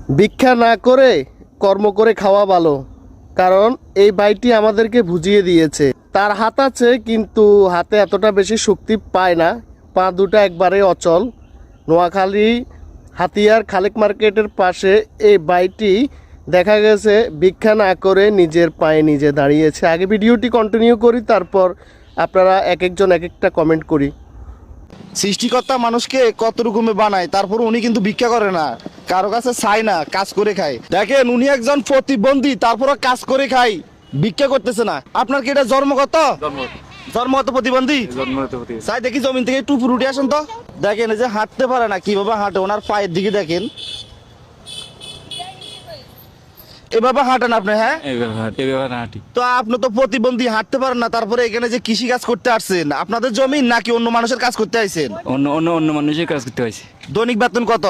ভিক্ষা না করে কর্ম করে খাওয়া ভালো, কারণ এই ভাইটি আমাদেরকে বুঝিয়ে দিয়েছে। তার হাত আছে কিন্তু হাতে এতটা বেশি শক্তি পায় না, পা দুটো একবারে অচল। নোয়াখালী হাতিয়ার খালেক মার্কেটের পাশে এই ভাইটি দেখা গেছে ভিক্ষা না করে নিজের পায়ে নিজে দাঁড়িয়েছে। আগে ভিডিওটি কন্টিনিউ করি, তারপর আপনারা এক একজন এক একটা কমেন্ট করি। সৃষ্টিকর্তা মানুষকে কত রকমে বানায়, তারপর উনি কিন্তু ভিক্ষা করে না, কারো কাছে চায় না, কাজ করে খায়। দেখেন উনি একজন প্রতিবন্ধী, তারপরও কাজ করে খায়, ভিক্ষা করতেছে না। আপনার কি এটা জন্মগত জন্মগত প্রতিবন্ধী? চাই দেখি জমিন থেকে একটু উপরে উঠে আসেন তো। দেখেন এই যে হাঁটতে পারে না, কিভাবে হাঁটে, ওনার পায়ের দিকে দেখেন, এভাবে হাঁটেন আপনি? হ্যাঁ, তো আপনি তো প্রতিবন্ধী, হাঁটতে পারেন না, তারপরে এখানে যে কৃষি কাজ করতে আসছেন, আপনাদের জমি নাকি অন্য মানুষের কাজ করতে আইছেন? অন্য অন্য অন্য মানুষের কাজ করতে হয়েছে। দৈনিক বেতন কত?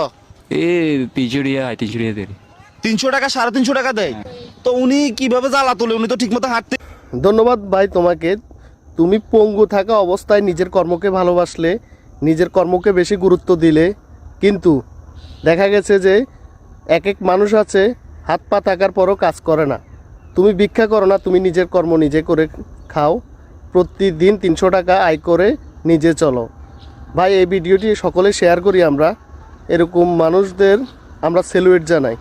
এই 300 টাকা 350 টাকা দেয়। 300 টাকা, 350 টাকা দেয়। তো উনি কিভাবে জ্বালা তোলে? উনি তো ঠিক মতো হাঁটতে। ধন্যবাদ ভাই তোমাকে। তুমি পঙ্গু থাকা অবস্থায় নিজের কর্মকে ভালোবাসলে, নিজের কর্মকে বেশি গুরুত্ব দিলে, কিন্তু দেখা গেছে যে এক এক মানুষ আছে হাত পা থাকার পরও কাজ করে না। তুমি ভিক্ষা করো না, তুমি নিজের কর্ম নিজে করে খাও, প্রতিদিন 300 টাকা আয় করে নিজে চলো। ভাই এই ভিডিওটি সকলে শেয়ার করি, আমরা এরকম মানুষদের আমরা স্যালুয়েট জানাই।